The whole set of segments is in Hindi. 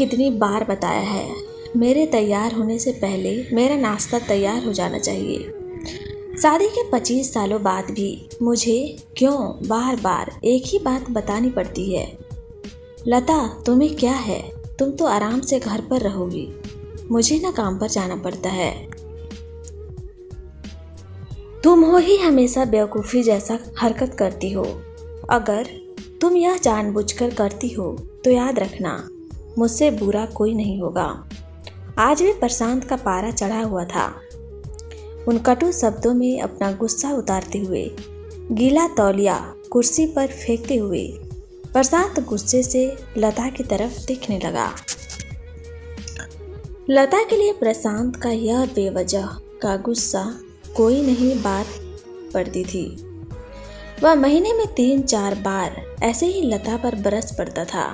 कितनी बार बताया है, मेरे तैयार होने से पहले मेरा नाश्ता तैयार हो जाना चाहिए। शादी के 25 सालों बाद भी मुझे क्यों बार बार एक ही बात बतानी पड़ती है? लता, तुम्हें क्या है? तुम तो आराम से घर पर रहोगी, मुझे ना काम पर जाना पड़ता है। तुम हो ही हमेशा बेवकूफ़ी जैसा हरकत करती हो। अगर तुम यह जानबूझकर करती हो तो याद रखना, मुझसे बुरा कोई नहीं होगा। आज भी प्रशांत का पारा चढ़ा हुआ था। उन कटु शब्दों में अपना गुस्सा उतारते हुए, गीला तौलिया कुर्सी पर फेंकते हुए प्रशांत गुस्से से लता की तरफ देखने लगा। लता के लिए प्रशांत का यह बेवजह का गुस्सा कोई नहीं बात पड़ती थी। वह महीने में 3-4 बार ऐसे ही लता पर बरस पड़ता था।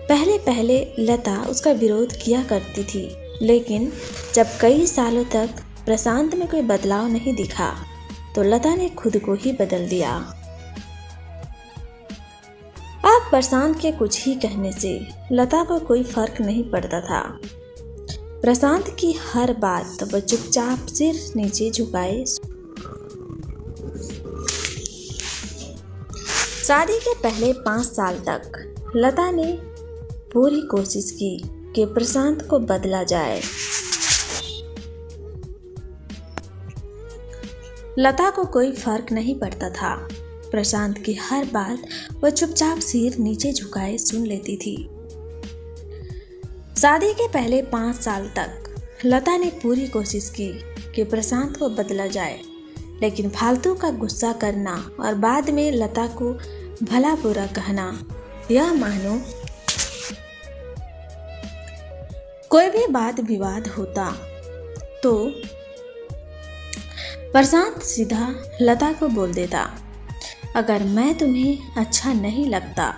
पहले पहले लता उसका विरोध किया करती थी, लेकिन जब कई सालों तक प्रशांत में कोई बदलाव नहीं दिखा तो लता ने खुद को ही बदल दिया। अब प्रशांत के कुछ ही कहने से लता को कोई फर्क नहीं पड़ता था। प्रशांत की हर बात वह चुपचाप सिर नीचे झुकाए। शादी के पहले 5 साल तक लता ने पूरी कोशिश की कि प्रशांत को बदला जाए। लता को कोई फर्क नहीं पड़ता था। प्रशांत की हर बात वह चुपचाप सिर नीचे झुकाए सुन लेती थी। शादी के पहले 5 साल तक लता ने पूरी कोशिश की कि प्रशांत को बदला जाए, लेकिन फालतू का गुस्सा करना और बाद में लता को भला बुरा कहना, यह मानो कोई भी वाद विवाद होता तो प्रशांत सीधा लता को बोल देता, अगर मैं तुम्हें अच्छा नहीं लगता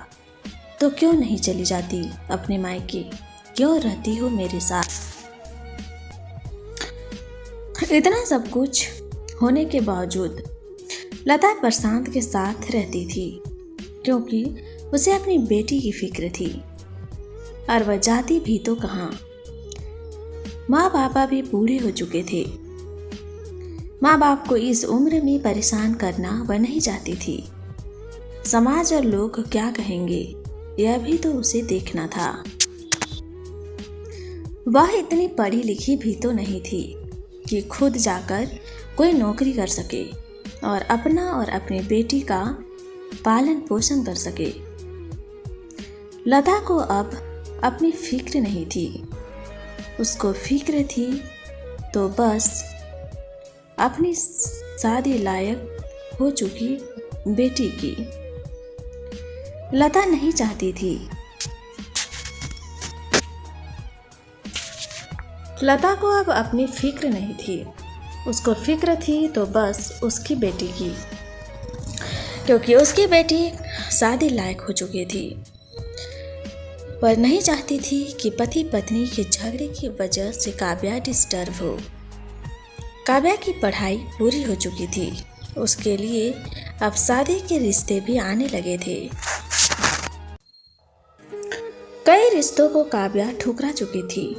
तो क्यों नहीं चली जाती अपने मायके, क्यों रहती हो मेरे साथ? इतना सब कुछ होने के बावजूद लता प्रशांत के साथ रहती थी, क्योंकि उसे अपनी बेटी की फिक्र थी। और वह जाती भी तो कहाँ, माँ पापा भी बूढ़े हो चुके थे। माँ बाप को इस उम्र में परेशान करना वह नहीं चाहती थी। समाज और लोग क्या कहेंगे, यह भी तो उसे देखना था। वह इतनी पढ़ी लिखी भी तो नहीं थी कि खुद जाकर कोई नौकरी कर सके और अपना और अपनी बेटी का पालन पोषण कर सके। लता को अब अपनी फिक्र नहीं थी। उसको फिक्र थी तो बस अपनी शादी लायक हो चुकी बेटी की। लता नहीं चाहती थी। लता को अब अपनी फिक्र नहीं थी। उसको फिक्र थी तो बस उसकी बेटी की, क्योंकि उसकी बेटी शादी लायक हो चुकी थी। पर नहीं चाहती थी कि पति पत्नी के झगड़े की वजह से काव्या डिस्टर्ब हो। काव्या की पढ़ाई पूरी हो चुकी थी। उसके लिए अब शादी के रिश्ते भी आने लगे थे। कई रिश्तों को काव्या ठुकरा चुकी थी।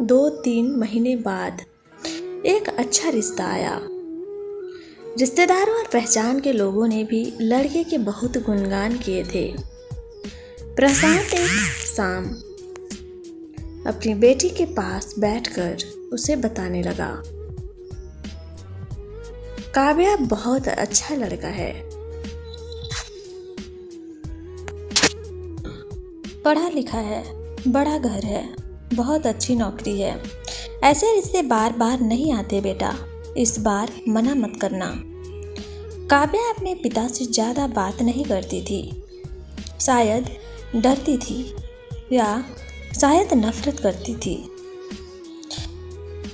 2-3 महीने बाद एक अच्छा रिश्ता आया। रिश्तेदारों और पहचान के लोगों ने भी लड़के के बहुत गुणगान किए थे। प्रशांत एक शाम अपनी बेटी के पास बैठकर उसे बताने लगा, काव्या बहुत अच्छा लड़का है, पढ़ा लिखा है, बड़ा घर है, बहुत अच्छी नौकरी है। ऐसे रिश्ते बार बार नहीं आते बेटा, इस बार मना मत करना। काव्या अपने पिता से ज़्यादा बात नहीं करती थी। शायद डरती थी या शायद नफरत करती थी।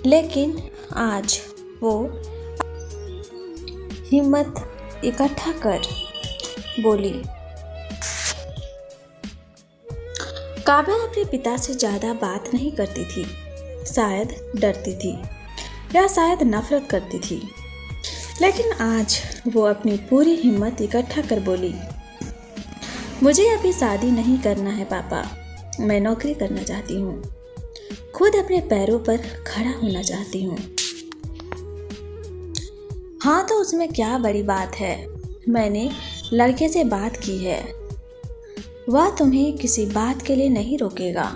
लेकिन आज वो हिम्मत इकट्ठा कर बोली, काव्या अपने पिता से ज़्यादा बात नहीं करती थी। शायद डरती थी या शायद नफरत करती थी, लेकिन आज वो अपनी पूरी हिम्मत इकट्ठा कर बोली, मुझे अभी शादी नहीं करना है पापा, मैं नौकरी करना चाहती हूँ, खुद अपने पैरों पर खड़ा होना चाहती हूँ। हाँ तो उसमें क्या बड़ी बात है, मैंने लड़के से बात की है, वह तुम्हें किसी बात के लिए नहीं रोकेगा।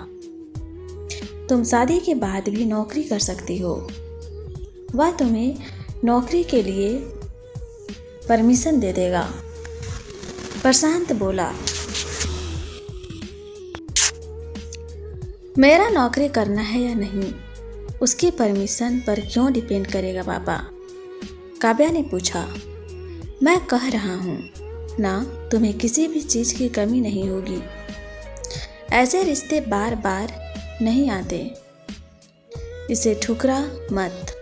तुम शादी के बाद भी नौकरी कर सकती हो, वह तुम्हें नौकरी के लिए परमिशन दे देगा। प्रशांत बोला, मेरा नौकरी करना है या नहीं उसकी परमिशन पर क्यों डिपेंड करेगा पापा? काव्या ने पूछा। मैं कह रहा हूँ ना, तुम्हें किसी भी चीज़ की कमी नहीं होगी। ऐसे रिश्ते बार बार नहीं आते, इसे ठुकरा मत,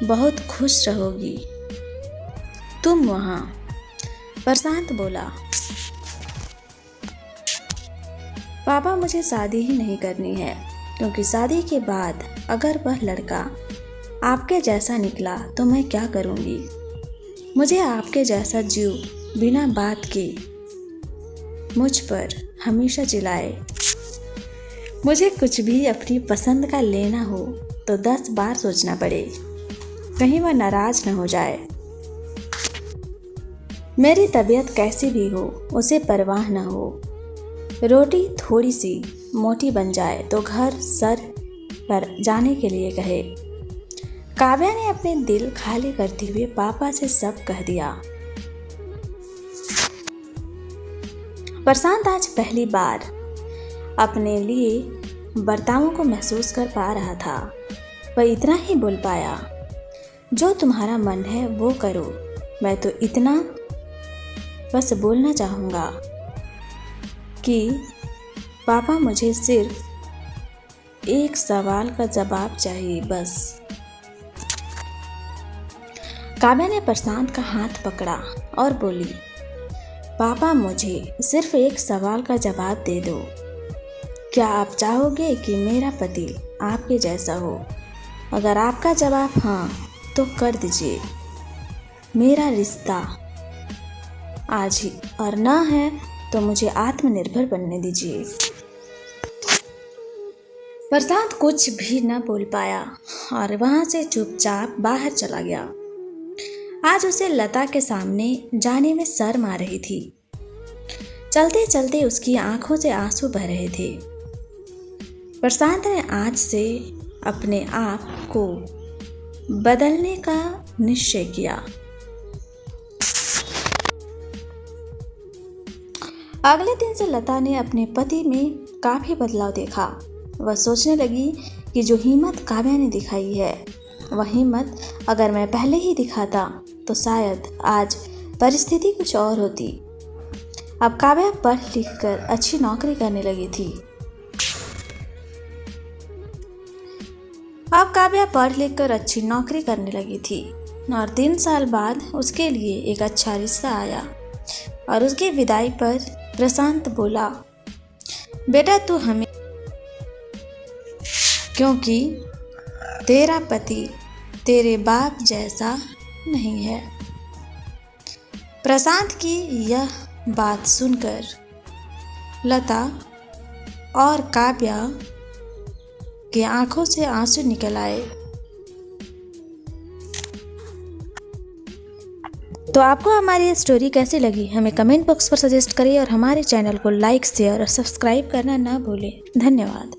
बहुत खुश रहोगी तुम वहाँ। प्रशांत बोला, पापा मुझे शादी ही नहीं करनी है, क्योंकि शादी के बाद अगर वह लड़का आपके जैसा निकला तो मैं क्या करूँगी? मुझे आपके जैसा जीव बिना बात के मुझ पर हमेशा चिल्लाए। मुझे कुछ भी अपनी पसंद का लेना हो तो 10 बार सोचना पड़े, कहीं वह नाराज न हो जाए। मेरी तबीयत कैसी भी हो उसे परवाह न हो, रोटी थोड़ी सी मोटी बन जाए तो घर सर पर जाने के लिए कहे। काव्या ने अपने दिल खाली करते हुए पापा से सब कह दिया। प्रशांत आज पहली बार अपने लिए बर्तावों को महसूस कर पा रहा था। वह इतना ही बोल पाया, जो तुम्हारा मन है वो करो। मैं तो इतना बस बोलना चाहूँगा कि पापा मुझे सिर्फ एक सवाल का जवाब चाहिए बस। काव्या ने प्रशांत का हाथ पकड़ा और बोली, पापा मुझे सिर्फ एक सवाल का जवाब दे दो। क्या आप चाहोगे कि मेरा पति आपके जैसा हो? अगर आपका जवाब हाँ तो कर दीजिए मेरा रिश्ता आज ही, और ना है तो मुझे आत्मनिर्भर बनने दीजिए। प्रशांत कुछ भी न बोल पाया और वहां से चुपचाप बाहर चला गया। आज उसे लता के सामने जाने में शर्म आ रही थी। चलते चलते उसकी आंखों से आंसू बह रहे थे। प्रशांत ने आज से अपने आप को बदलने का निश्चय किया। अगले दिन से लता ने अपने पति में काफ़ी बदलाव देखा। वह सोचने लगी कि जो हिम्मत काव्या ने दिखाई है, वह हिम्मत अगर मैं पहले ही दिखाता तो शायद आज परिस्थिति कुछ और होती। अब काव्या पढ़ लिख कर अच्छी नौकरी करने लगी थी। और 3 साल बाद उसके लिए एक अच्छा रिश्ता आया। और उसकी विदाई पर प्रशांत बोला, बेटा तू हमें, क्योंकि तेरा पति तेरे बाप जैसा नहीं है। प्रशांत की यह बात सुनकर लता और काव्या की आंखों से आंसू निकल आए। तो आपको हमारी ये स्टोरी कैसी लगी हमें कमेंट बॉक्स पर सजेस्ट करिए और हमारे चैनल को लाइक, शेयर और सब्सक्राइब करना ना भूलें। धन्यवाद।